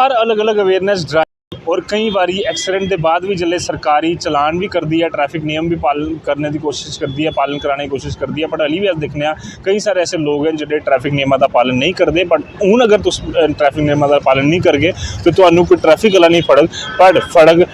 बार अलग अलग awareness drive और कई बारी एक्सीडेंट के बाद भी जल्ले सरकारी चलान भी करती है, ट्रैफिक नियम भी पालन करने की कोशिश करती है, पालन कराने की कोशिश करती है। बट अली भी अस देखने कई सारे ऐसे लोग हैं जो ट्रैफिक नियमों का पालन नहीं करते। बट हूँ अगर तुम ट्रैफिक नियमों का पालन नहीं करगे तो तुम्हें कोई ट्रैफिक वाला नहीं फड़ग। पर फड़ग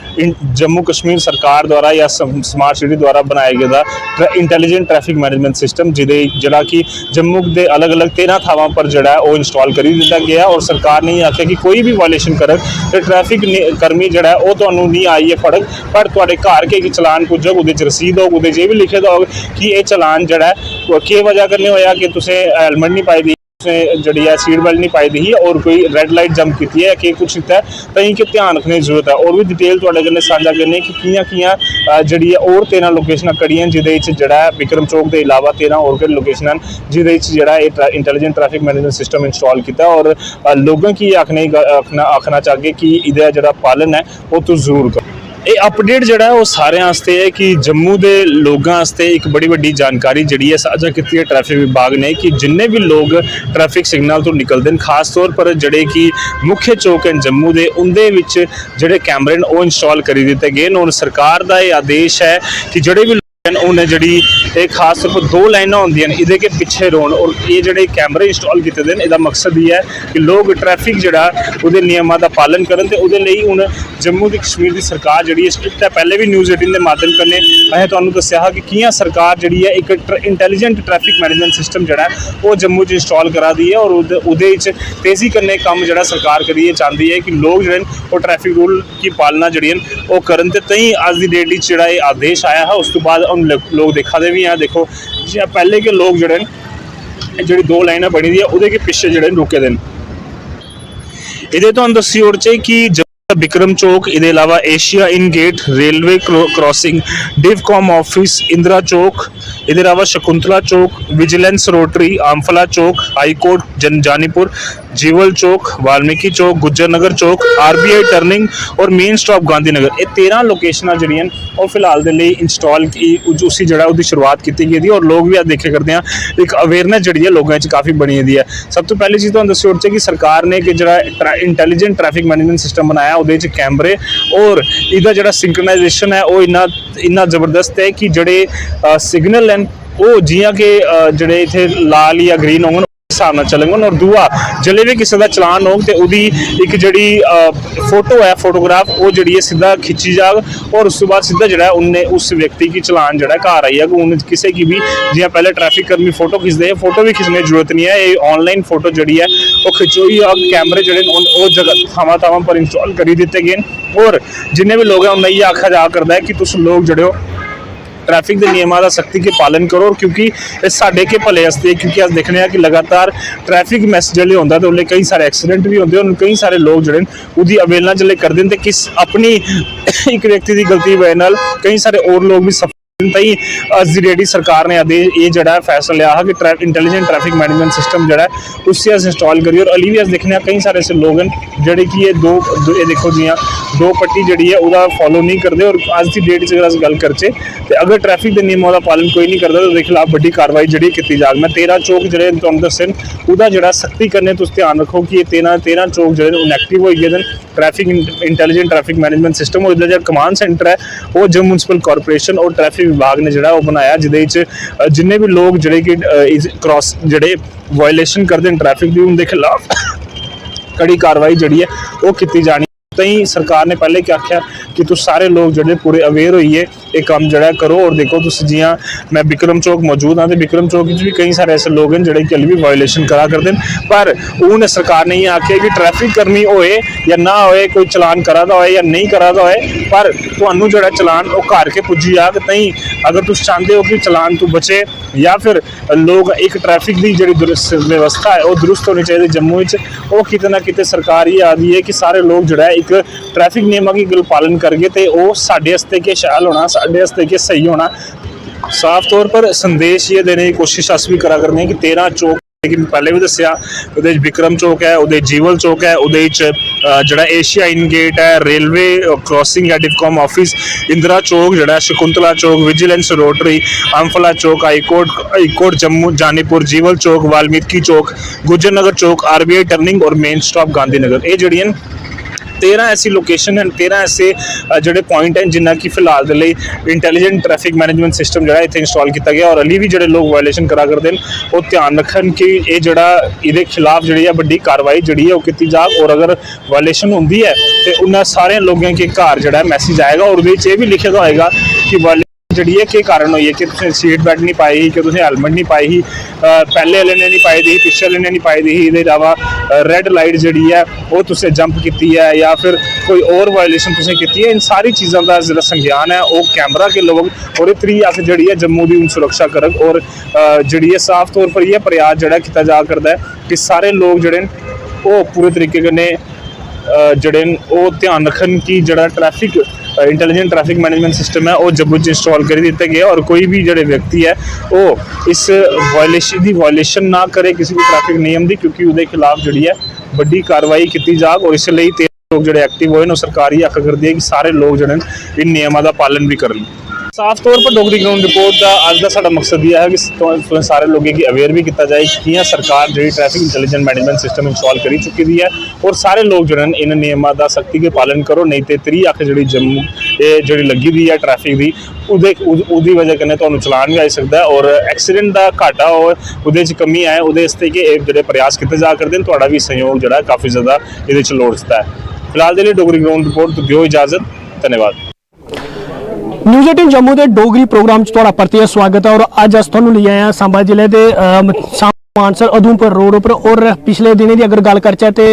जम्मू कश्मीर सरकार द्वारा या स्मार्ट सिटी द्वारा बनाया गया इंटैलीजेंट ट्रैफिक मैनेजमेंट सिस्टम जिहड़ा कि जम्मू के अलग अलग 13 थावां पर जोड़ा है वो इंस्टॉल कर दिता गया। और सरकार ने आख्या कि कोई भी वायलेशन करे तो ट्रैफिक कर्मी जोड़ा है वो तुहानू नहीं आई है फड़क, पर तुहाडे घर के चलान पुजग, उहदे च रसीद होग, उहदे च ये भी लिखे दा होग कि ये चलान जोड़ा है कि वजह करने होया कि तुसें हेलमेट नहीं पाई दी, जी है सीट बेल्ट नहीं पाई दी और कोई रेड लाइट जंप की है कि कुछ किया कहीं के ध्यान रखने की जरूरत है। और भी डिटेल तुहाडे कन्नै साझा करने कि कियां जी है और 13 लोकेशन कड़ियां जिहदे जोड़ा है विक्रम चौक के अलावा 13 और कई लोकेशन हैं जिहदे जोड़ा intelligent traffic management system install किया। और लोगों की आखना चाहगे कि इहदा जोड़ा पालन है वो तुम जरूर करो। ये अपडेट जोड़ा है वो सारे है कि जम्मू के लोगों एक बड़ी वड्डी जानकारी जी है साझा की है ट्रैफिक विभाग ने कि जिन्ने भी लोग ट्रैफिक सिग्नल तो निकलते हैं, खास तौर पर जोड़े कि मुख्य चौक हैं जम्मू के उनके जोड़े कैमरे वो इंस्टॉल कर दिते गए। और सरकार का यह आदेश है कि जोड़े भी उन्हें जी एक खास तौर पर 2 लाइना होंदियां इहदे के पिछे रोन। और ये जोड़े कैमरे इंस्टॉल किए हैं इसका मकसद ये है कि लोग ट्रैफिक जोड़ा उहदे नियमों का पालन करन। ते उहदे लई हुण जम्मू की कश्मीर की सरकार जी स्ट्रिक्ट है। पहले भी न्यूज़ 18 के माध्यम कन्नै असें तुहानूं दस्सिया कि कियां सरकार जी है एक इंटैलीजेंट ट्रैफिक मैनेजमेंट सिस्टम जोड़ा वो जम्मू च इंस्टॉल करा दी है। और उहदे तेज़ी कन्नै काम जोड़ा सरकार करिए चाहती है कि लोग जोड़े वो ट्रैफिक रूल की पालना जी वो करन। ते तई अज की डेट जोड़ा ये आदेश आया है उस तो बाद लोग देखा दे भी हैं। देखो पहले के लोग जोड़े जी 2 लाइना बनी दी है उहदे के पिछे जोड़े रुके दे। इहदे तुहानूं दस्सी ओड़ च कि विक्रम चौक इहदे अलावा Asia Inn Gate, railway crossing, Divcom office, Indira Chowk, इहदे अलावा Shakuntala Chowk, vigilance rotary, Amphala Chowk, high court Janipur, Jewel Chowk, Valmiki Chowk, Gujjar Nagar Chowk, RBI turning और मेन स्टॉप गांधीनगर, ये 13 लोकेशन जी फिलहाल के लिए इंस्टॉल उसी जगह उसकी शुरुआत की गई थी। और लोग भी देखे करते हैं एक अवेयरनेस जी है लोगों काफ़ी बनी हुई है। सब तो पहली चीज़ तो दस्सी ओड़ कि सरकार ने कि जो इंटैलीजेंट ट्रैफिक मैनेजमेंट सिस्टम बनाया उहदे च कैमरे और इसका जो सिंक्रनाइजेशन है वो इन्ना जबरदस्त है कि जोड़े सिग्नल हैं वो जियां कि जोड़े इत्थे लाल या ग्रीन होंगे हिसाब नाल चलणगे। और दूआ जल्ले भी किसी का चलान होग तो उहदी एक जी फोटो है फोटोग्राफ वो जी सीधा खिंची जाग और उस बाद सीधा जोड़ा उन्हें उस व्यक्ति की चलान जोड़ा घर आई जाएगा। उन्हें किसी की भी जियां पहले ट्रैफिक कर्मी फोटो खिंचते हैं फोटो भी खिंचने की जरूरत नहीं है। ये ऑनलाइन फोटो जी है वो खिंचो ही कैमरे जोड़े वो जगह थावां पर इंस्टॉल कर दिते गए। और जिन्हें भी लोग हैं उन्हें ये आखा जा करता है कि तुम लोग जोड़े हो ट्रैफिक के नियमों का सख्ती के पालन करो। क्योंकि साढ़े के भले वास्ते क्योंकि अस देखने कि लगातार ट्रैफिक मैस जो होंगे तो कई सारे एक्सीडेंट भी होंगे और कई सारे लोग जोड़े उसकी अवेलना जो करते हैं तो किस अपनी एक व्यक्ति की गलती की वजह कई सारे और लोग भी सफर तई अज की डेट सरकार ने आदेश ये जड़ा फैसला लिया है कि इंटैलीजेंट ट्रैफिक मैनेजमेंट सिस्टम जड़ा उससे अस इंस्टॉल करिए। और अली भी अस देखने कई सारे ऐसे लोग हैं जोड़े कि ये ये देखो जी 2 पट्टी जी है वह फॉलो नहीं करते। और अज की डेट अगर अस गल करचे तो अगर ट्रैफिक के नियमों का पालन कोई नहीं करता तो उसके खिलाफ बड़ी कार्रवाई जी की जाग। मैं 13 चौक जोड़े तुहानूं दस्से वह जोड़ा सख्ती करने तुम ध्यान रखो कि ये 13 चौक जो इनएक्टिव हो गए traffic intelligent traffic management system. और जो कमांड सेंटर है वो जम्मू म्यूनसिपल कॉरपोरेशन और ट्रैफिक विभाग ने जोड़ा वो बनाया जिदे जिन्ने भी लोग जोड़े कि क्रॉस जोड़े वायलेशन करते हैं ट्रैफिक की उनके खिलाफ कड़ी कार्रवाई जी है वो की जानी। तई सरकार ने पहले क्या आख्या कि तुम सारे लोग जोड़े पूरे अवेयर होइए ये काम जड़ा करो। और देखो तुम जियां मैं विक्रम चौक मौजूद हाँ तो विक्रम चौक भी कई सारे ऐसे लोग हैं जोड़े कि अभी भी वायलेशन करा करते हैं। पर उन्हें सरकार ने यह आख्या कि ट्रैफिक कर्मी होए या ना होए कोई चलान करा दा होए या नहीं करा दा होए पर तुहानूं जोड़ा चलान वो घर के पुजी जाग। तई अगर तुम चाहते हो कि चलान तो बचे या फिर लोग एक ट्रैफिक की जी व्यवस्था है वो दुरुस्त होनी चाहिए जम्मू वो किते ना किते सरकार ये आदि है कि सारे लोग जोड़ा एक ट्रैफिक नियमों की गल पालन करगे तो वो साढ़े वास्ते के शैल होना साढ़े वास्ते के सही होना। साफ तौर पर संदेश ये देने की कोशिश अस भी करा करने कि 13 चौक लेकिन पहले भी दसिया विक्रम चौक है उदे जीवल चौक है उदे जड़ा एशिया इन गेट है रेलवे क्रॉसिंग या डिवकॉम ऑफिस इंदिरा चौक जड़ा Shakuntala Chowk vigilance rotary Amphala Chowk high court Jammu Janipur Jewel Chowk Valmiki Chowk Gujjar Nagar Chowk RBI turning और मेन स्टॉप गांधीनगर ये जड़ियां 13 ऐसी लोकेशन हैं, 13 ऐसे ਜਿਹੜੇ ਪੁਆਇੰਟ हैं जिन्ना कि फिलहाल ਦੇ ਲਈ इंटैलीजेंट ट्रैफिक मैनेजमेंट सिस्टम ਜਿਹੜਾ ਇੱਥੇ ਇੰਸਟਾਲ ਕੀਤਾ ਗਿਆ ਔਰ ਅਲੀ ਵੀ ਜਿਹੜੇ ਲੋਕ ਵਾਇਲੇਸ਼ਨ ਕਰਾ ਕਰਦੇ ਨੇ ਉਹ ਧਿਆਨ ਰੱਖਣ ਕਿ ਇਹ ਜਿਹੜਾ ਇਹਦੇ ਖਿਲਾਫ ਜਿਹੜੀ ਹੈ ਵੱਡੀ ਕਾਰਵਾਈ ਜਿਹੜੀ ਹੈ ਉਹ ਕੀਤੀ ਜਾਵੇ ਔਰ ਅਗਰ ਵਾਇਲੇਸ਼ਨ ਹੁੰਦੀ ਹੈ ਤੇ ਉਹਨਾਂ ਸਾਰੇ ਲੋਕਾਂ ਕੇ ਘਰ ਜਿਹੜਾ ਮੈਸੇਜ ਆਏਗਾ ਔਰ ਉਹਦੇ ਵਿੱਚ ਇਹ ਵੀ ਲਿਖਿਆ ਹੋਏਗਾ ਕਿ ਜਿਹੜੀ ਹੈ ਕੀ ਕਾਰਨ ਹੋਈ ਹੈ ਕਿ ਤੁਸੀਂ ਸੀਟ ਬੈਲਟ ਨਹੀਂ ਪਾਈ ਸੀ, ਕਿ ਤੁਸੀਂ ਹੈਲਮਟ ਨਹੀਂ ਪਾਈ ਸੀ, ਪਹਿਲੇ ਵਾਲੇ ਨੇ ਨਹੀਂ ਪਾਈ ਦੀ, ਪਿੱਛੇ ਵਾਲੇ ਨੇ ਨਹੀਂ ਪਾਈ ਦੀ। ਇਹਦੇ ਇਲਾਵਾ ਰੈੱਡ ਲਾਈਟ ਜਿਹੜੀ ਹੈ ਉਹ ਤੁਸੀਂ ਜੰਪ ਕੀਤੀ ਹੈ ਜਾਂ ਫਿਰ ਕੋਈ और वायलेशन तुसें की है। इन सारी चीज़ों का जो संज्ञान है वो कैमरा के लोग और त्री अख जी है जम्मू की सुरक्षा करग और जी है साफ तौर पर यह प्रयास जोड़ा किया जा करता है कि सारे लोग जोड़े वो पूरे तरीके कन्नै जोड़े वो ध्यान रखन कि जोड़ा traffic intelligent traffic management system है वो जम्मू इंस्टॉल कर दिते गए और कोई भी जोड़े व्यक्ति है वो इस वायलेशन ना करे किसी भी ट्रैफिक नियम की क्योंकि उसके खिलाफ जी है बड़ी कार्रवाई की जाए और इसलिए लोग जो एक्टिव होए सरकार ही हक करती है कि सारे लोग जो इन नियमों का पालन भी करें। साफ तौर पर डोगरी ग्राउंड रिपोर्ट का अज का साडा मकसद यह है कि सारे लोगों की अवेयर भी किया जाए कि कियां सरकार जी traffic intelligent management system install करी चुकी दी है और सारे लोग जो इन नियमों का सख्ती के पालन करो नहीं तो 30 अख जी जम्मू ये जी लगी दी है ट्रैफिक की उसकी वजह कन्नै तुहानूं चलान भी आई सकता है और एक्सीडेंट का घाटा और उहदे च कमी आए उहदे वास्ते कि जो प्रयास किए जा करते हैं तुहाडा भी सहयोग जो काफ़ी ज़्यादा ये लोड़दा है। फिलहाल के लिए डोगरी ग्राउंड रिपोर्ट तो दिओ इजाजत, धन्यवाद। न्यूज़ 18 जम्मू के डोगरी प्रोग्राम तुहाडा परतिया स्वागत है और अज अस तुहानूं ले आए हैं सांबा जिले के मानसर उधमपुर रोड पर और पिछले दिनों की अगर गल करचे तो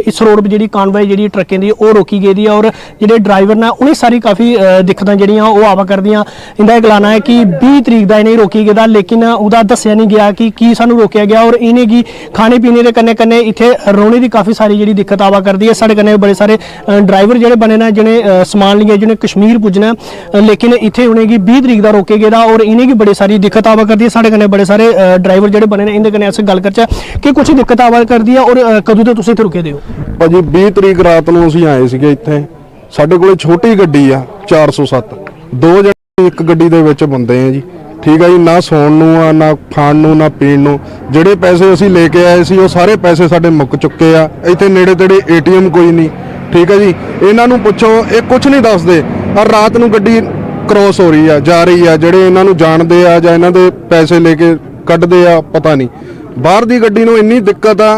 इस रोड पर जी कानवाई जी ट्रकें की वो रोकी गई है और जो ड्राइवर ने उन्हें सारी काफ़ी दिक्कत जड़ियाँ वो आवा कर दियाँ। इनका गलाना है कि 20 तरीक का इन्हें रोकी गया लेकिन वह दसिया नहीं गया कि सानू रोकया गया और इन्हें की खाने पीने के कन्ने कन्ने इत्थे रौने की काफ़ी सारी जी दिक्कत आवा करती है। साढ़े कन्ने बड़े सारे ड्राइवर जोड़े बने ने जिन्हें समान लिए जिन्हें कश्मीर पुजना लेकिन इत्थे उन्हें 20 तरीक का रोके गया और इन्हें की बड़ी सारी दिक्कत आवा करती है। साढ़े कन्ने बड़े सारे ड्राइवर जोड़े बने ने इनके अस गल करचे कि कुछ दिक्कत आवा करती है और कदों तो तुसीं इत्थे रुके दे हो? भाजी 20 तरीक रात ਨੂੰ ਅਸੀਂ ਆਏ ਸੀਗੇ ਇੱਥੇ ਸਾਡੇ ਕੋਲੇ ਛੋਟੀ ਗੱਡੀ ਆ 407 ਦੋ ਜਣੇ ਇੱਕ ਗੱਡੀ ਦੇ ਵਿੱਚ ਬੰਦੇ ਆ ਜੀ ਠੀਕ ਆ ਜੀ ਨਾ ਸੌਣ ਨੂੰ ਆ ਨਾ ਖਾਣ ਨੂੰ ਨਾ ਪੀਣ ਨੂੰ ਜਿਹੜੇ ਪੈਸੇ ਅਸੀਂ ਲੈ ਕੇ ਆਏ ਸੀ ਉਹ ਸਾਰੇ ਪੈਸੇ ਸਾਡੇ ਮੁੱਕ ਚੁੱਕੇ ਆ ਇੱਥੇ ਨੇੜੇ ਤੇੜੇ ਏਟੀਐਮ ਕੋਈ ਨਹੀਂ ਠੀਕ ਆ ਜੀ ਇਹਨਾਂ ਨੂੰ ਪੁੱਛੋ ਇਹ ਕੁਝ ਨਹੀਂ ਦੱਸਦੇ ਔਰ ਰਾਤ ਨੂੰ ਗੱਡੀ ਕ੍ਰੋਸ ਹੋ ਰਹੀ ਆ ਜਾ ਰਹੀ ਆ ਜਿਹੜੇ ਇਹਨਾਂ ਨੂੰ ਜਾਣਦੇ ਆ ਜਾਂ ਇਹਨਾਂ ਦੇ ਪੈਸੇ ਲੈ ਕੇ ਕੱਢਦੇ ਆ ਪਤਾ नहीं बाहर दी गड्डी नूं इन्नी दिक्कत आ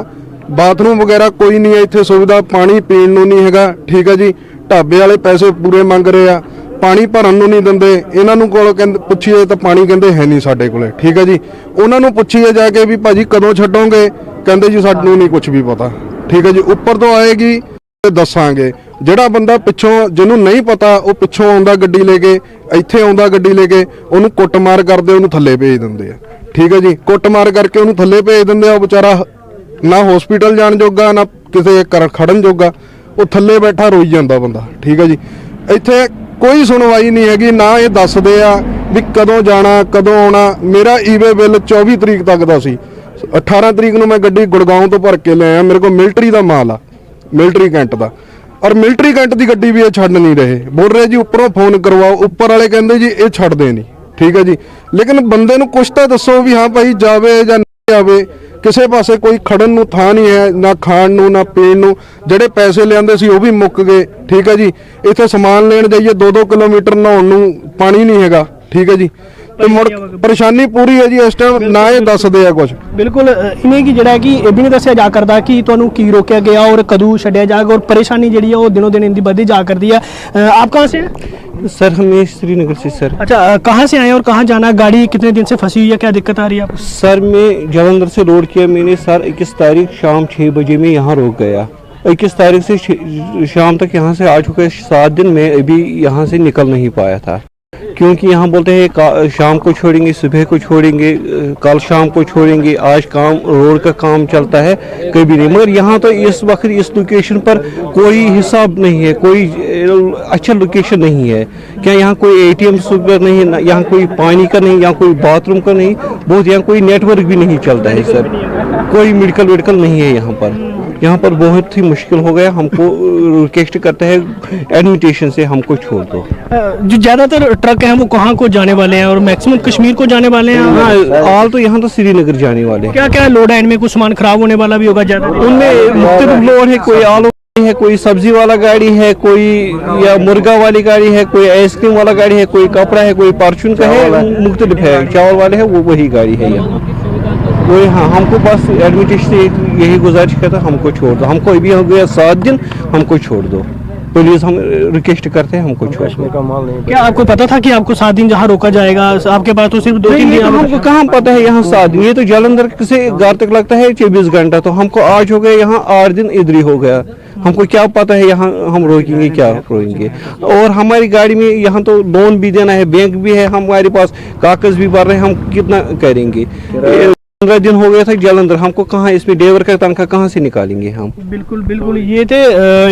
बाथरूम वगैरह कोई नहीं है इत्थे सुविधा पानी पीण नूं नहीं हैगा ठीक है जी ढाबे वाले पैसे पूरे मंग रहे आ पानी भरन नूं नहीं दिंदे इन्हां नूं कोल पुछीए तां पानी कहंदे है नहीं साडे कोले ठीक है जी उन्हां नूं पुछीए जाके भी भाजी कदों छड्डोगे कहंदे जी सानूं नहीं कुछ भी पता ठीक है जी उपर तो आएगी दसांगे ਜਿਹੜਾ ਬੰਦਾ ਪਿੱਛੋਂ ਜਿਹਨੂੰ ਨਹੀਂ ਪਤਾ ਉਹ ਪਿੱਛੋਂ ਆਉਂਦਾ ਗੱਡੀ ਲੈ ਕੇ ਇੱਥੇ ਆਉਂਦਾ ਗੱਡੀ ਲੈ ਕੇ ਉਹਨੂੰ ਕੁੱਟਮਾਰ ਕਰਦੇ ਉਹਨੂੰ ਥੱਲੇ ਭੇਜ ਦਿੰਦੇ ਆ ਠੀਕ ਹੈ ਜੀ ਕੁੱਟਮਾਰ ਕਰਕੇ ਉਹਨੂੰ ਥੱਲੇ ਭੇਜ ਦਿੰਦੇ ਆ ਉਹ ਵਿਚਾਰਾ ਨਾ ਹਸਪੀਟਲ ਜਾਣ ਜੋਗਾ ਨਾ ਕਿਸੇ ਖੜਨ ਜੋਗਾ ਉਹ ਥੱਲੇ ਬੈਠਾ ਰੋਈ ਜਾਂਦਾ ਬੰਦਾ ਠੀਕ ਹੈ ਜੀ ਇੱਥੇ ਕੋਈ ਸੁਣਵਾਈ ਨਹੀਂ ਹੈਗੀ ਨਾ ਇਹ ਦੱਸਦੇ ਆ ਵੀ ਕਦੋਂ ਜਾਣਾ ਕਦੋਂ ਆਉਣਾ ਮੇਰਾ ਈਵੇ ਬਿੱਲ 24 ਤਰੀਕ ਤੱਕ ਦਾ ਸੀ 18 ਤਰੀਕ ਨੂੰ ਮੈਂ ਗੱਡੀ ਗੁੜਗਾਉਂ ਤੋਂ ਭਰ ਕੇ ਲੈ ਆਇਆ ਮੇਰੇ ਕੋਲ ਮਿਲਟਰੀ ਦਾ ਮਾਲ ਆ ਮਿਲਟਰੀ ਕੈਂਟ ਦਾ और मिलटरी कैंट की गड्डी भी ये छड़ नहीं रहे बोल रहे जी उपरों फोन करवाओ उपर वाले कहते जी ये छड़ते नहीं ठीक है जी लेकिन बंदे नूं कुछ तो दसो भी हाँ भाई जावे या नहीं जावे किसी पासे कोई खड़न नूं थां नहीं है ना खाण नूं ना पीण नूं जिहड़े पैसे लिआंदे सी वो भी मुक गए ठीक है जी इत्थे समान लेण जाइए 2-2 किलोमीटर नहाउण नूं पानी नहीं हैगा ठीक है जी तो मुड़ परेशानी पूरी है जी इस टाइम ना ये दसदे आ कुछ बिल्कुल इन्हें की जड़ा कि ये भी नहीं दसिया जा करता कि तुहानूं की रोकया गया और कदों छड्डिया जाएगा और परेशानी जी है वो दिनों दिन इनकी बढ़ती जा करती है। आप कहाँ से हैं सर? हमें श्रीनगर से सर। अच्छा कहाँ से आए और कहाँ जाना गाड़ी कितने दिन से फंसी हुई है क्या दिक्कत आ रही है आपको? सर मैं जालंधर से रोड किया मैंने सर 21 तारीख शाम 6 बजे में यहाँ रोक गया 21 तारीख से शाम तक यहाँ से आ चुके 7 दिन में अभी यहाँ से निकल नहीं पाया था क्योंकि यहाँ बोलते हैं शाम को छोड़ेंगे सुबह को छोड़ेंगे कल शाम को छोड़ेंगे आज काम रोड का काम चलता है कभी नहीं मगर यहाँ तो इस वक्त इस लोकेशन पर कोई हिसाब नहीं है कोई अच्छा लोकेशन नहीं है क्या यहाँ कोई एटीएम सुविधा नहीं है यहाँ कोई पानी का नहीं यहाँ कोई बाथरूम का नहीं बहुत यहाँ कोई नेटवर्क भी नहीं चलता है सर कोई मेडिकल नहीं है यहाँ पर बहुत ही मुश्किल हो गया हमको रिक्वेस्ट करते हैं एडमिटेशन से हमको छोड़ दो। जो ज़्यादातर ट्रक हैं वो कहाँ को जाने वाले हैं और मैक्सिमम कश्मीर को जाने वाले हैं? हाँ ऑल तो यहाँ तो श्रीनगर जाने वाले हैं। क्या क्या लोड है इनमें? कुछ सामान खराब होने वाला भी होगा ज़्यादा? उनमें मुख्तलिफ लोड है कोई ऑल है, कोई सब्जी वाला गाड़ी है, कोई या मुर्गा वाली गाड़ी है, कोई आइसक्रीम वाला गाड़ी है, कोई कपड़ा है, कोई परचून का है, मुख्तलिफ है। चावल वाले है वो वही गाड़ी है यहाँ। वही हाँ, हमको बस एडमिनिस्ट्रेशन से यही गुजारिश करता, हमको छोड़ दो। हमको अभी हो गया 7 दिन, हमको छोड़ दो प्लीज, हम रिक्वेस्ट करते हैं, हमको छोड़ दो। क्या आपको पता था कि आपको 7 दिन जहाँ रोका जाएगा? आपके पास तो सिर्फ 2-3 दिन। हमको कहाँ पता है यहाँ 7 दिन? ये तो जालंधर से घर तक लगता है 24 घंटा, तो हमको आज हो गया यहाँ 8 दिन इधर ही हो गया। हमको क्या पता है यहाँ हम रोकेंगे क्या रोकेंगे? और हमारी गाड़ी में यहाँ तो लोन भी देना है, बैंक भी है हमारे पास, कागज भी भर रहे हैं, हम कितना करेंगे? 15 दिन हो गया था जालंधर, हमको कहाँ इसमें ड्राइवर का तनख्वाह कहाँ से निकालेंगे हम? बिल्कुल बिल्कुल। ये थे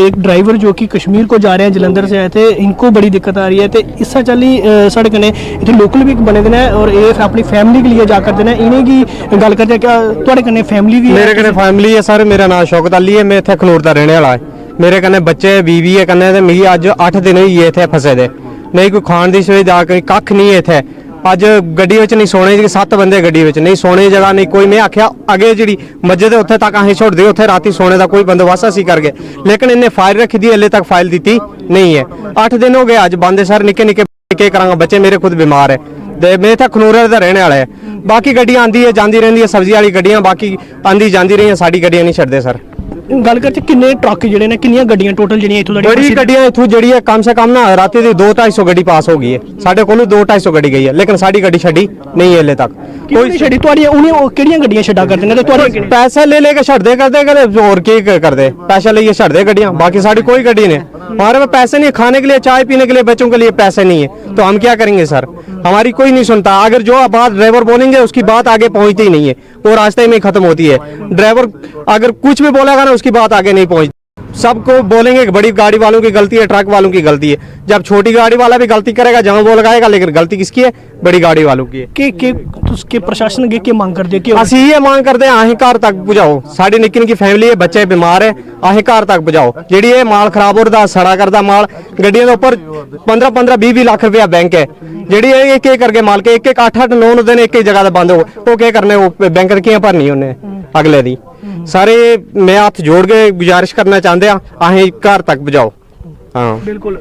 एक ड्राइवर जो कि कश्मीर को जा रहे हैं, जलंधर से आए थे, इनको बड़ी दिक्कत आ रही है। तो इस चाली साढ़े कन्नै इत्थे लोकल भी बने दे ने और ये अपनी फैमिली के लिए जा करते हैं। इन्हें की गल करते हैं, क्या थोड़े कन्नै फैमिली भी है? मेरे कन्नै फैमिली है सर। मेरा नाम शौकत अली है, मैं इत्थे खनौर दा रहने वाला है। मेरे कन्नै बच्चे बीवी है कन्नै, ते मिगी अज 8 दिन होई गे इत्थे फसे दे। नहीं कोई खाण दी सुविधा, कोई कख नहीं है इत्थे। अज गड्डी विच नहीं सोने दी, 7 बंदे गड्डी विच, नहीं सोने दी जगह नहीं कोई। मैं आख्या अगे जी मस्जिद है उत्थे तक असीं छोड़ दे, उत्थे राती सोने का कोई बंदोबस्त असीं कर गए, लेकिन इन्हें फाइल रखी दी, हले तक फाइल दी नहीं है। 8 दिन हो गए अज बंद है सर। निक्के निक्के के करांगा, बच्चे मेरे खुद बीमार है। ते मैं इत्थे खनौर दा रहने वाला है। बाकी गड्डियां आंदी है जांदी रहिंदी है, सब्जी वाली गड्डियां बाकी आंदी जांदी रही, साडी गड्डियां नहीं छड्डदे सर। गल करते किन्ने ट्रक जिहड़े ने, किन्नियां गड्डियां टोटल जिहड़ियां इत्थों बड़ी गड्डियां इत्थों जिहड़ी है कम से कम ना राती दी 200-250 गड्डी पास हो गई है। साडे कोलों 200-250 गड्डी गई है, लेकिन साडी गड्डी छड्डी नहीं है हले तक। कोई छड़ी तुहाड़ियां उन्हें किहड़ियां गड्डियां छड्डा करदे ने? ते तुहाड़े पैसे ले लेके छड्डदे करदे और की करदे, पैसे लेके छड्डदे गड्डियां, बाकी साडी कोई गड्डी नहीं। हमारे पास पैसे नहीं, खाने के लिए, चाय पीने के लिए, बच्चों के लिए पैसे नहीं है, तो हम क्या करेंगे सर? हमारी कोई नहीं सुनता। अगर जो बात ड्राइवर बोलेंगे उसकी बात आगे पहुंचती ही नहीं है, वो रास्ते में खत्म होती है। ड्राइवर अगर कुछ भी बोलेगा ना, उसकी बात आगे नहीं पहुंचती। सबको बोलेंगे कि बड़ी गाड़ी वालों की गलती है, ट्रक वालों की गलती है। जब छोटी गाड़ी वाला भी गलती करेगा, जहां वो लगाएगा, लेकिन गलती किसकी है? बड़ी गाड़ी वालों की है। के प्रशासन अगे के मांग करदे कि ਅਸੀਂ ਇਹ ਮੰਗ ਕਰਦੇ ਹਾਂ, ਅਸੀਂ ਘਰ ਤੱਕ ਪਹੁੰਚਾਓ। ਸਾਡੀ ਨਿੱਕੀ ਨਿੱਕੀ ਫੈਮਿਲੀ ਹੈ, ਬੱਚੇ ਬਿਮਾਰ ਹੈ, ਅਸੀਂ ਘਰ ਤੱਕ ਪਹੁੰਚਾਓ। ਜਿਹੜੀ ਇਹ ਮਾਲ ਖਰਾਬ ਹੋਦਾ, ਸੜਾ ਕਰਦਾ ਮਾਲ, ਗੱਡੀਆਂ ਦੇ ਉੱਪਰ 15-15 20-20 ਲੱਖ ਰੁਪਇਆ ਬੈਂਕ ਹੈ। ਜਿਹੜੀ ਇਹ ਕੀ ਕਰਕੇ ਮਾਲ ਕੇ 1-1 8-8 9 ਦਿਨ ਇੱਕ ਹੀ ਜਗ੍ਹਾ ਤੇ ਬੰਦ ਹੋ, ਉਹ ਕੀ ਕਰਨੇ? ਉਹ ਬੈਂਕ ਤੇ ਕਿਵੇਂ ਭਰਨੀ ਉਹਨੇ ਅਗਲੇ ਦੀ? ਸਾਰੇ ਮੈਂ ਹੱਥ ਜੋੜ ਕੇ ਗੁਜ਼ਾਰਿਸ਼ ਕਰਨਾ ਚਾਹੁੰਦੇ ਆ, ਅਸੀਂ ਘਰ ਤੱਕ ਪਹੁੰਚਾਓ। हाँ बिल्कुल।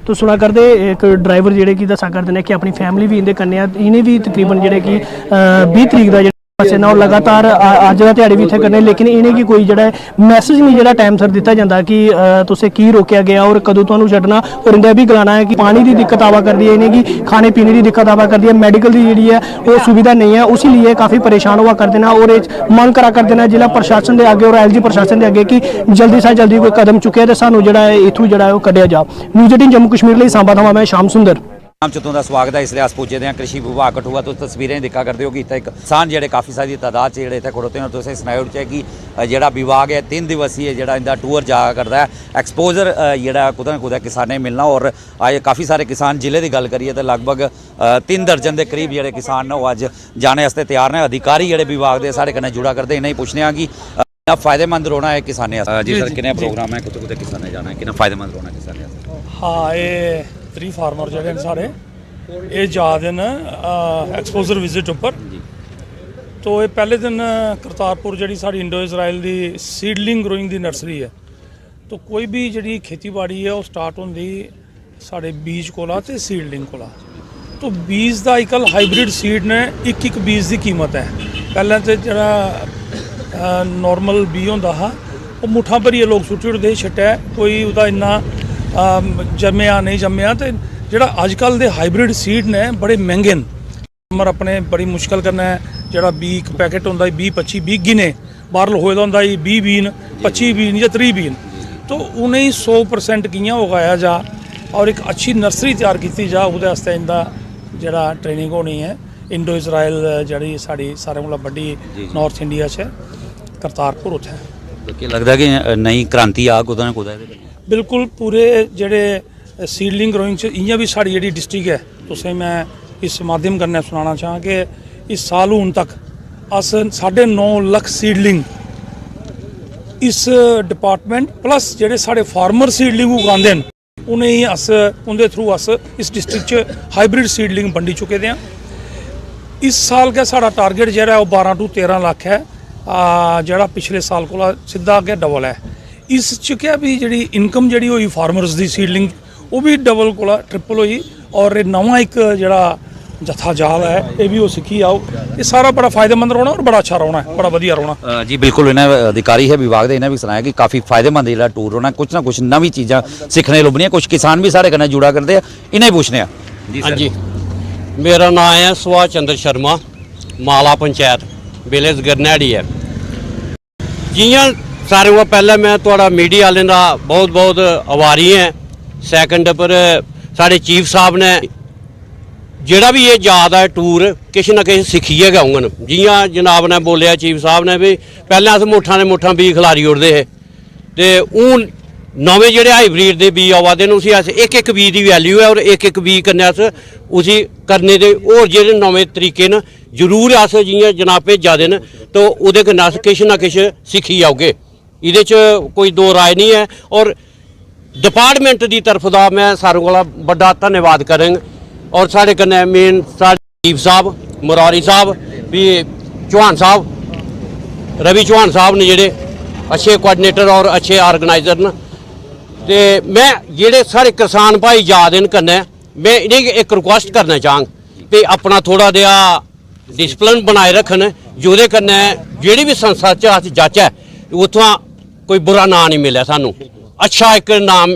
तो सुना करते एक ड्राइवर जेडे की दसा करते हैं कि अपनी फैमिली भी इंदे कन्ने इन्हें भी तकरीबन जेडे कि 20 तरीक का पासे ना लगातार अज का ध्याड़ी भी इत्थे करने, लेकिन इन्हें की कोई जड़ा मैसेज नहीं जड़ा टाइम सर दिता जाता कि तुसें की रोकया गया और कदों तुहानूं छड्डना। और इंदा भी गलाना है कि पानी की दिक्कत आवा करती है, इन्हें की खाने पीने की दिक्कत आवा करती है, मेडिकल की जी है वो सुविधा नहीं है, उसी लिए काफ़ी परेशान हुआ करते हैं। और मंग करा करते हैं जिला प्रशासन के आगे और LG प्रशासन के आगे कि जल्दी से जल्दी कोई कदम चुके तो सानू जड़ा इत्थों जड़ा कढ़िया जा। न्यूज़ 18 जम्मू कश्मीर लिए सांबा थमां मैं श्याम सुंदर। चतों का स्वागत है। इसलिए अस पुजे हैं कृषि विभाग कठुआ तो तस्वीरें दिखा करते हो कि इतना किसान जोड़े काफ़ी सारी तादाद से जोड़े इतने खड़ोते हैं। तुसें सनाया चाहिए कि जोड़ा विभाग है 3 दिवसीय जोड़ा इनका टूर जा करता है, एक्सपोजर जोड़ा कुछ ना कुछ किसाने मिलना। और अज काफ़ी सारे किसान जिले की गल करिए तो लगभग 3 दर्जन के करीब जोड़े किसान ने अज जाने वास्ते तैयार ने। अधिकारी जोड़े विभाग के साढ़े कन्नै जुड़ा करते इन्हें पुछने कि फायदेमंद रोना है किसाने? जी सर, कितने प्रोग्राम है कुछ किसाने जाना है, कितना फायदेमंद रोना किसाने? हाँ, ये 3 फार्मर जोड़े सारे ये जा दिन एक्सपोजर विजिट उपर। तो ये पहले दिन करतारपुर जी साड़ी इंडो इजराइल की सीडलिंग ग्रोइंग की नर्सरी है। तो कोई भी जी खेती बाड़ी है वो स्टार्ट होंगी साढ़े बीज कोला ते सीडलिंग कोला। तो बीज का अजकल हाइब्रिड सीड ने एक बीज की कीमत है। पहले तो जरा नॉर्मल बी होंदा हा वो मुठा भरिए लोग सुट्टी उड़ते छिट्टा, कोई उदा इन्ना जम्मिया नहीं जम्मिया। तो जोड़ा अजकल के हाइब्रिड सीड ने बड़े महंगे न। फार्मर अपने बड़ी मुश्किल करना है, जोड़ा बी एक पैकेट होंदा 20-25 20 गिने वायरल होए दा होंदा 20 बीन 25 बीन या 30 बीन। तो उन्हें 100% कियां उगाया जा और एक अच्छी नर्सरी तैयार की जा, उहदे वास्ते इंदा जोड़ा ट्रेनिंग होनी है। इंडो इजराइल जी साड़ी सारे कोला बड़ी नॉर्थ इंडिया च करतारपुर उत्थे। तो क्या लगता है कि नई क्रांति आ कुछ ना कुछ? बिल्कुल, पूरे जेडे सीडलिंग ग्रोइंग च इ'यां भी साड़ी जी डिस्ट्रिक्ट है, तुसें मैं इस माध्यम कन्नै सुनाना चाहां कि इस साल हून तक अस 9.5 लाख सीडलिंग इस डिपार्टमेंट प्लस जेडे साढ़े फार्मर सीडलिंग उगांदे न उन्हें अस उनके थ्रू अस इस डिस्ट्रिक्ट च हाइब्रिड सीडलिंग बंडी चुके दे। इस साल का साड़ा टारगेट जो है वो 12 to 13 लाख है, जोड़ा पिछले साल को सीधा अगे डबल है। इस च क्या भी जी इनकम जी हुई फार्मर्स की सीडलिंग वो भी डबल कोला ट्रिपल हुई और नवा एक जरा जत्था जाल है ये भी वो सीखी आओ ये सारा बड़ा फायदेमंद रौना और बड़ा अच्छा रौना है बड़ा वधिया रौना। जी बिल्कुल इन्हें अधिकारी है विभाग के इन्हें भी सुनाया कि काफ़ी फायदेमंद जो टूर होना कुछ ना कुछ नवी चीज़ा सीखने लभनियाँ कुछ किसान भी साढ़े कन्नै जुड़ा करते हैं इन्हें पूछने। हाँ जी मेरा नाम है सुभाष चंद्र शर्मा माला पंचायत विलेज गरनैड़ी है। जियां सारे को पहले मैं थोड़ा मीडिया वाले का बहुत बहुत आभारी है। सैकंड पर साढ़े चीफ साहब ने जेड़ा भी ये याद है टूर किश ना किश सिक्खिए गै होङन। जियां जनाब ने बोलिया चीफ साहब ने भी पहले अस मुठा ने मुठा बी खलारी उड़दे हे ते हून नवे जेह्ड़े हाईब्रिड दे बी आवा दे न उसी अस एक बी दी वैल्यू है और एक बी कन्नै अस उसी करने दे होर जेह्ड़े नमें तरीके न जरूर अस जियां जनाब भेजा दे न तो ओह्दे कन्नै अस किश ना किश सिक्खी औगे इहदे च कोई दो राय नहीं है। और डिपार्टमेंट की तरफ का मैं सारें कोला बड़ा धन्यवाद करंग और साढ़े कन्नै मेन साढ़े चीफ साहब मुरारी साहब भी चौहान साहब रवि चौहान साहब ने जेह्ड़े अच्छे कोआर्डिनेटर और अच्छे ऑर्गेनाइजर न ते मैं जेह्ड़े साढ़े किसान भाई जा दे न कन्नै मैं इनेंगी एक रिक्वेस्ट करना चाहंग कि अपना थोड़ा देहा डिसिप्लिन बनाए रखन जोह्दे कन्नै जेह्ड़ी भी संस्था च अस जाचै उत्थुआं कोई बुरा नां नहीं मिले सानू अच्छा एक नाम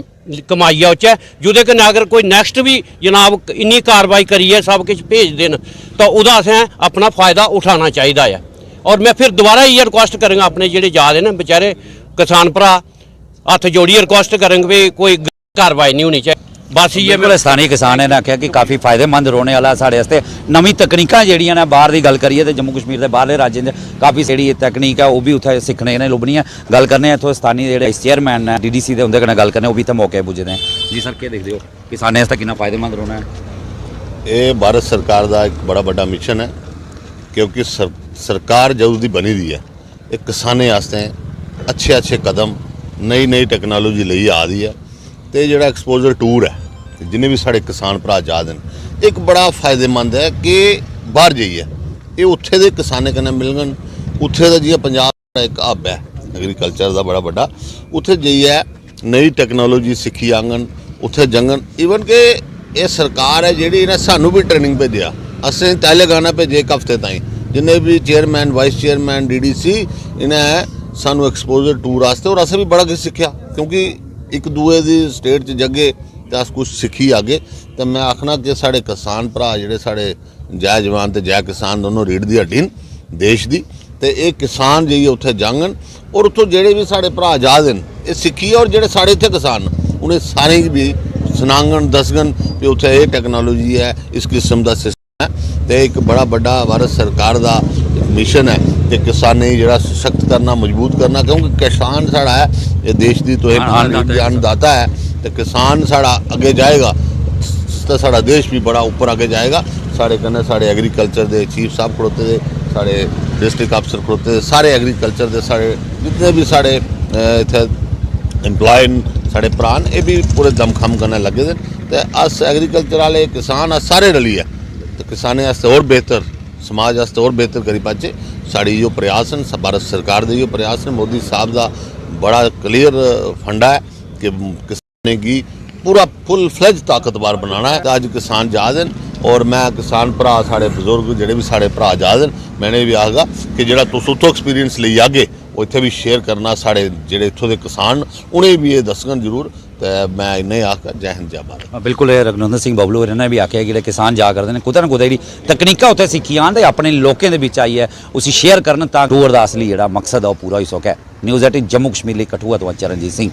कमाइए औचै जोह्दे कन्नै अगर कोई नैक्सट भी जनाब इन्नी कार्रवाई करिए सब किश भेज देन तो ओह्दा असें अपना फ़ायदा उठाना चाहिदा है। और मैं फिर दोबारा इयै रिक्वेस्ट करांगा अपने जेह्ड़े जा दे न बेचारे किसान भरा हत्थ जोड़िए रिक्वेस्ट करांगे भी कोई कार्रवाई नहीं होनी चाहिए। बस इयै बिल्कुल स्थानीय किसान ने आख्या कि काफ़ी फायदेमंद रौहने वाला साढ़े आस्ते नवी तकनीकां जेहड़ियां ने बाहर की गल करिए तो जम्मू कश्मीर के बाहरले राज्यों में काफ़ी जेहड़ी तकनीक है वो भी उत्थे सीखने ने लुभनी है। गल करने इत्थों स्थानीय जेहड़े चेयरमैन ने DDC दे उंदे कन्नै गल करने वो भी इत्थे मौके पुजदे हैं। जी सर क्या देखते हो किसानें आस्ते कितना फायदेमंद रौहना है? ये भारत सरकार का एक बड़ा बड़ा मिशन है क्योंकि सरकार जो उसकी बनी दी है एक किसानें आस्ते अच्छे अच्छे कदम नई नई टैक्नोलॉजी लेइयै आ दी है। तो जोड़ा एक्सपोजर टूर है जिन्हें भी साढ़े किसान भरा जा देन एक बड़ा फायदेमंद है कि बाहर जाइए ये उत्थे दे किसानें कन्नै मिलगन उत्थे दा जि'यां पंजाब दा एक हब है एग्रीकल्चर का बड़ा बड़ा उत्थे जाइए नई टैक्नोलॉजी सीखी आंगन उत्थे जंगन इवन के ये सरकार है जिहड़ी इन्हें सानू भी ट्रेनिंग भेजिया असें तेलंगाना भेजे एक हफ्ते ताईं जिन्हें भी चेयरमैन वाइस चेयरमैन DDC इन्हें सानू एक्सपोजर टूर वास्ते और असें भी बड़ा कुछ सीखा क्योंकि एक दूए दी स्टेट च जगे तो अस कुछ सीखी आगे। तो मैं आखना कि साढ़े किसान भरा जिहड़े साढ़े जय जवान ते जय किसान दोनों रीढ़ दी हड्डी न देश दी ते एक किसान जाइए उत्थे जांगन और उत्थों जेहड़े भी साढ़े भरा जा देन ये सीखिए और जेहड़े साढ़े इत्थे किसान उन्हें सारें गी भी सनांगन दसगन कि उत्थे ये टैक्नोलॉजी है इस किस्म का सिस्टम है। तो एक बड़ा बड़ा भारत सरकार का मिशन है कि किसानें जरा सशक्त करना मजबूत करना क्योंकि किसान साड़ा है ये देश की तो अन्नदाता है तो किसान साड़ा अगे जाएगा तो साड़ा देश भी बड़ा ऊपर आगे जाएगा। साढ़े कन्नै साढ़े एग्रीकल्चर के चीफ साहब खड़ोते दे साढ़े डिस्ट्रिक्ट अफसर खड़ोते दे सारे एग्रीकल्चर के साढ़े जितने भी साढ़े इत्थे एम्पलॉय साढ़े भरा न ये भी पूरे दमखम कन्नै लगे दे ते अस एग्रीकल्चर वाले किसान अस सारे रलिए तो किसानें आस्ते होर बेहतर समाज आस्ते होर बेहतर करी पाचे। साड़ी जो प्रयास न भारत सरकार के जो प्रयास न मोदी साहब का बड़ा क्लीयर फंडा है कि किसानें की पूरा फुल फ्लैज ताकतवर बनाना है। अज किसान जा देन और मैं किसान भरा साढ़े बजुर्ग जेडे भी साढ़े भरा जा देन मैंने भी आखगा कि जेड़ा तुस उत्थों एक्सपीरियंस लेई आगे वो इत्थे भी शेयर करना साढ़े जेडे इत्थों के किसान उन्हें भी ये दसगन जरूर। तो मैं इन्हें आखगा जय हिंद जय भारत। बिल्कुल रघुनंदन सिंह बबलू इन्हें भी आख्या कि किसान जा करते हैं कुतै ना कुतै जी तकनीकां उत्थे सीखी आन अपने लोगों के बीच आइए उसी शेयर करन तां टूर दा असली जेड़ा मकसद है वो पूरा हो सके। न्यूज़ 18 जम्मू कश्मीर कठुआ तो चरणजीत सिंह।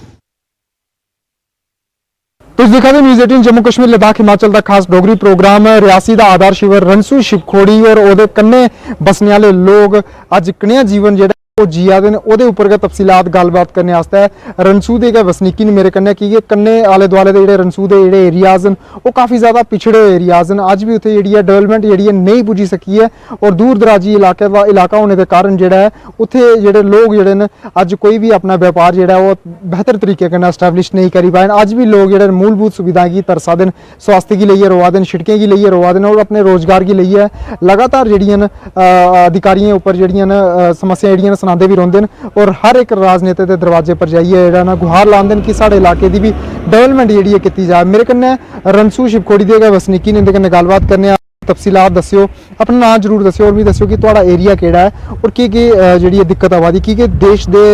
तुस दिखा दे न्यूज़ 18 जम्मू कश्मीर लद्दाख हिमाचल का खास डोगरी प्रोग्राम रियासी का आधार शिविर रनसू शिवखोड़ी और ओदे कन्ने बसने वाले लोग अज कनेहा जीवन जेहड़ा वो जिया दे ओदे उपर गै तफसीलात गलबात करने आस्तै रनसू दे गै वसनीकी ने मेरे कन्नै की कन्ने आले दुआले दे जेहड़े रनसू दे जेहड़े एरियाज न वो काफ़ी ज़्यादा पिछड़े हुए एरियाज न अज भी उत्थे जेहड़ी है डेवलपमेंट जेहड़ी है नहीं पुजी सकी है और दूर दराजी इलाके दा इलाका होने के कारण जेहड़ा है उत्थे जेहड़े लोग जेहड़े न अज कोई भी अपना व्यापार जेहड़ा है वो बेहतर तरीके कन्नै एस्टैबलिश नहीं करी पाए। अज भी लोग जेहड़े मूलभूत सुविधाएं गी तरसा दे न स्वास्थ्य गी लेइयै रोआ दे न शिड़कें गी लेइयै रोआ दे न और अपने रोजगार गी लेइयै लगातार जेहड़ियां न अधिकारियों उपर जेहड़ियां न समस्या जेहड़ियां न सुनाते भी रौंदे न और हर एक राजनेता के दरवाजे पर जाइए जेह्ड़ा ना गुहार लांदे न कि साढ़े इलाके की भी डेवलपमेंट जेह्ड़ी है कीती जाए। मेरे कन्नै रनसू शिवखोड़ी दे वसनीकी ने इंदे कन्नै गल्लबात करने तफसीलात दस्सियो, अपना नाम जरूर दस्सियो और भी दस्सियो कि तुहाड़ा एरिया केड़ा है और की जेह्ड़ी दिक्कत आवा दी की देश दे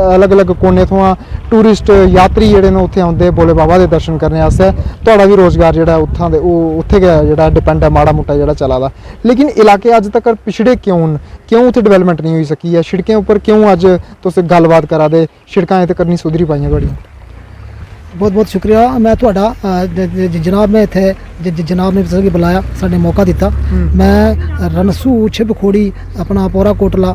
अलग अलग कोने थमां टूरिस्ट यात्री जेह्ड़े न उत्थे आउंदे भोले बाबा दे दर्शन करने आस्तै। तुहाड़ा भी रोजगार जेह्ड़ा उत्थां दे उत्थे गै जेह्ड़ा डिपेंड है माड़ा मुट्टा जेह्ड़ा चला दा, लेकिन इलाके अज तक पिछड़े क्यों न? क्यों उत्थे डेवलपमेंट नहीं होई सकी है? शिड़कें उप्पर क्यों अज तुस गल्लबात करा दे शिड़कां अजें तक नहीं सुधरी पाइयां तुहाड़ियां? बहुत बहुत शुक्रिया। मैं तुहाडा जनाब मैं इत्थे जनाब ने तुसेंगी बुलाया, साडे मौका दिता। मैं रनसू शिवखोड़ी अपना पोरा कोटला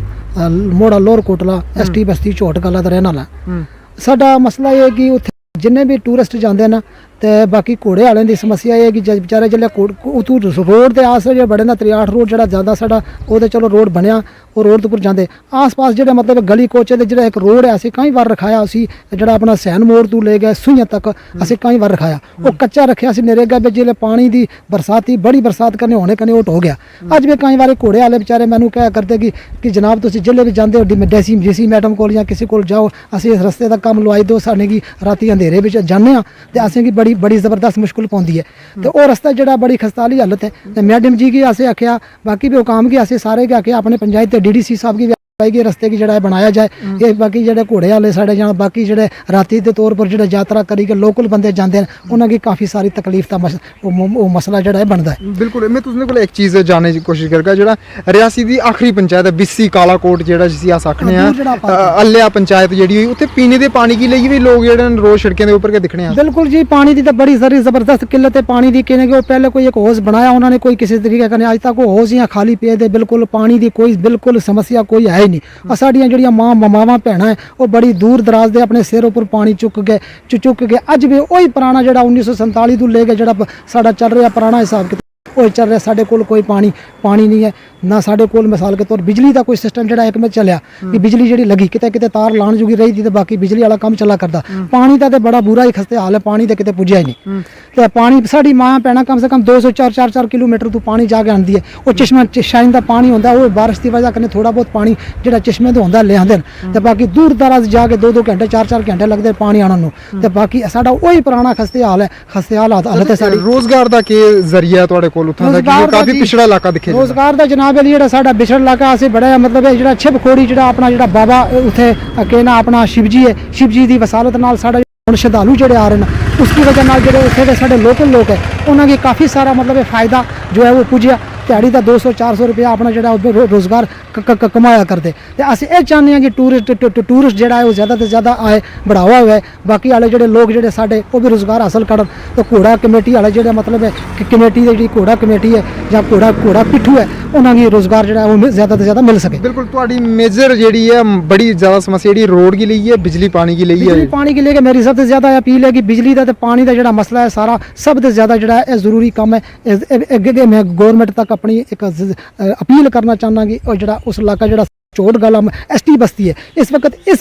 मोड़ा लोर कोटला ST बस्ती झोट गला दा रहने वाला। साडा मसला ये है कि उत्थे जिन्ने भी टूरिस्ट जाते हैं तो बाकी घोड़े वाले की समस्या है कि बेचारे जिसले उतू रोड के आस बड़े ना 63 रोड जो जाता साडा वो तो चलो रोड बनया वो रोड उपर जाते आस पास जो मतलब गली कोचे जो एक रोड है असी कई बार रखाया उसी जो अपना सैन मोड़ तू ले गए सूइयां तक असी कई बार रखाया वो कच्चा रखा नरेगा में जिसले पानी की बरसाती बड़ी बरसात करने होने कने वो हो गया। अज भी कई बार घोड़े वाले बेचारे मैनू क्या करते कि जनाब तुम जिसले भी जाते हो DC मैडम को या किसी को जाओ असी इस रस्ते का काम लवाई दो साढ़े की राती अंधेरे में जाने तो असेंगी बड़ी ज़बरदस्त मुश्किल पौंदी है। तो वह रस्ता जो बड़ी खस्ताली हालत है। तो मैडम जी की असें आख्या बाकी भी हुकाम की असें सारे के आख्या अपने पंचायत DDC साहब की कि रस्ते की जड़ा बनाया जाए ये बाकी जो घोड़े वाले साढ़े जां बाकी जो राती के तौर पर जो यात्रा करी के लोकल बंदे जाते हैं उन्होंने काफ़ी सारी तकलीफ का मसला जो बनता है। बिल्कुल मैं तुझे को एक चीज़ जानने की कोशिश करगा जो रियासी की आखिरी पंचायत है बिस्सी कालाकोट जो जिसी अस आखने अल्लिया पंचायत जी उत्थे पीने के पानी की लिए भी लोग जो रोज सड़कों के उपर के दिखने। बिल्कुल जी पानी की तो बड़ी सारी जबरदस्त किल्लत है पानी की कहने पहले कोई एक होस बनाया उन्होंने कोई किसी तरीके का अज तक वो होस या खाली पे दे बिल्कुल पानी की कोई बिल्कुल समस्या कोई है नहीं। साड़ियाँ जड़ियाँ मावां भैन है वो बड़ी दूर दराज दे अपने सिर उपर पानी चुक गए अज भी वही पुराना जो 1947 तो लेके जो साड़ा चल रहा पुराना हिसाब किताब वो चल रहा। साढ़े कोल कोई पानी नहीं है ना साढ़े कोल मिसाल के तौर बिजली का कोई सिस्टम जो एक में चलिया कि बिजली जी लगी किते तार लाण जोगी रही थी तो बाकी बिजली वाला काम चला करता। पानी का तो बड़ा बुरा ही खस्ते हाल है पानी तो किते पुज्या ही नहीं। तो पानी साड़ी माँ भैन कम से कम 204 किलोमीटर तू पानी जाके आती है वो चश्मे शाइन का पानी होंगे वो बारिश की वजह कने थोड़ा बहुत पानी जो चश्मे तो होंगे ले आते तो बाकी दूर दराज जाके 2 घंटे 4 घंटे लगते पानी आने तो बाकी साड़ा वही पुराना खस्ते हाल है हालत है साड़ी। रोजगार का जरिया काफी पिछड़ा इलाका दिखे रोजगार का जनाब जो साड़ा पिछड़ा इलाका असें बड़ा मतलब जो शिवखोड़ी जो अपना जो बाबा उत्थे कहना अपना शिवजी है शिवजी की वसालत नाल साड़ा श्रद्धालु जोड़े आ रहे हैं उसकी वजह जो उत्थे के साढ़े लोकल लोग है उन्होंने काफ़ी सारा मतलब फायदा जो है वो पुजया दिहाड़ी का 200-400 रुपया अपना जो रोजगार कमाया करते तो अस ये चाहते हैं कि टूरिस्ट जो है वो ज़्यादा से ज़्यादा आए बढ़ावा हुआ है बाकी वाले जो लोग जो साढ़े वो भी रोजगार हासिल कर तो घोड़ा कमेटी वाले जो मतलब है कमेटी जी घोड़ा कमेटी है या घोड़ा पिट्ठू है उन्होंने रोजगार जो है वो ज़्यादा से ज़्यादा मिल सके। बिल्कुल तुम्हारी मेजर जी है बड़ी ज़्यादा समस्या जी रोड की ली है बिजली पानी की ली है। पानी की लेके मेरी सबसे ज़्यादा अपील है कि बिजली का तो पानी का जो मसला है सारा सबसे ज़्यादा जो है जरूरी काम है। मैं गौरमेंट तक अपनी एक अपील करना चाहना कि जो उस इलाका जो चोट गला ST बस्ती है इस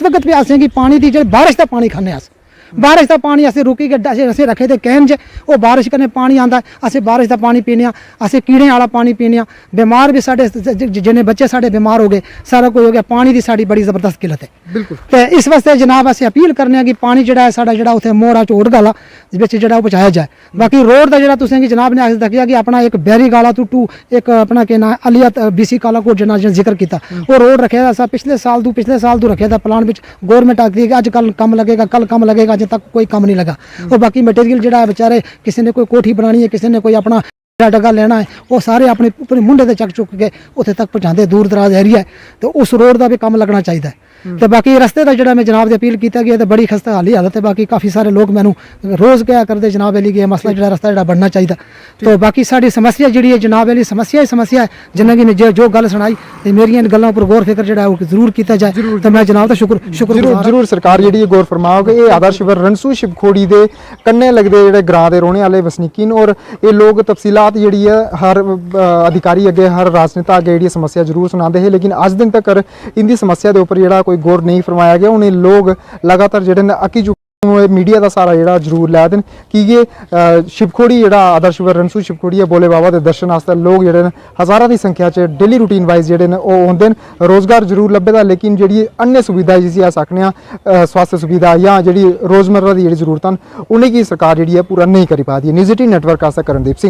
वक्त भी असें कि पानी की जो बारिश का पानी खाने अस बारिश का पानी असें रुकी के असें रखे थे कैन च वो बारिश कने पानी आता असें बारिश का पानी पीने असें कीड़े वाला पानी पीने बीमार भी साढ़े जिन्हें बच्चे साढ़े बीमार हो गए सारा कुछ हो गया पानी की साड़ी बड़ी जबरदस्त किल्लत है। बिल्कुल तो इस वास्ते जनाब असें अपील करने कि पानी जो है साढ़ा जो उत्थे मोड़ा चोट गाला जो पहुँचाया जाए। बाकी रोड का जो तुसें जनाब ने दसिया कि अपना एक बैरी गाला टू एक अपना कहना अलिया BC कालाकोट जना जिक्र किया वो रोड रखे था पिछले साल तू रखे था प्लान में गौरमेंट आती है कि अज कल कम लगेगा कल कम लगेगा अज तक कोई कम नहीं लगा। और बाकी मटेरियल जो है बेचारे किसी ने कोई कोठी बनानी है किसी ने कोई अपना डगा लेना है वो सारे अपने मुंडे से चक चुक के उत्थे तक पहुँचाते दूर दराज एरिया है तो उस रोड का भी काम लगना चाहिए। तो बाकी रस्ते का जो मैं जनाब से अपील किया गया तो बड़ी खस्ता हाली हालत है बाकी काफ़ी सारे लोग मैनू रोज़ क्या करते जनाब वाली कि मसला जो रस्ता जो बनना चाहिए। तो बाकी साड़ी समस्या जी है जनाब वाली समस्या है जिन्हें कि जो गल सुनाई मेरी इन गलों पर गौर फिक्र जो है वो जरूर किया जाए तो मैं जनाब का शुक्र जरूर सरकार जी गौर फरमाओगे। ये आदर्श रनसू शिवखोड़ी के कन्ने लगते जो ग्रां के रोने वाले वसनीकी और ये लोग तफसीलात जी है हर अधिकारी अगे हर राजनेता अगे जी समस्या जरूर सुनाते हैं लेकिन अज दिन तक इनकी समस्या के उपर जो कोई गौर नहीं फरमाया गया। उन्हें लोग लगातार जो अकी ਨੂੰ ਮੀਡੀਆ ਦਾ ਸਾਰਾ ਜਿਹੜਾ ਜ਼ਰੂਰ ਲੈ ਦੇਣ ਕਿ ਇਹ ਸ਼ਿਵਖੋੜੀ ਜਿਹੜਾ ਆਦਰਸ਼ਵਰ ਰਣਸੂ ਸ਼ਿਵਖੋੜੀ ਹੈ ਭੋਲੇ ਬਾਬਾ ਦੇ ਦਰਸ਼ਨ ਵਾਸਤੇ ਲੋਕ ਜਿਹੜੇ ਨੇ ਹਜ਼ਾਰਾਂ ਦੀ ਸੰਖਿਆ 'ਚ ਡੇਲੀ ਰੂਟੀਨ ਵਾਈਜ਼ ਜਿਹੜੇ ਨੇ ਉਹ ਆਉਂਦੇ ਨੇ ਰੋਜ਼ਗਾਰ ਜ਼ਰੂਰ ਲੱਭੇਦਾ ਲੇਕਿਨ ਜਿਹੜੀ अन्य सुविधा जिसी आ सकने स्वास्थ्य सुविधा या जी रोजमर्रा की जी जरूरत उन्हें की सरकार जी पूरा नहीं करी पा रही है। न्यूज़ 18 नेटवर्क आस्ते करणदीप सिंह।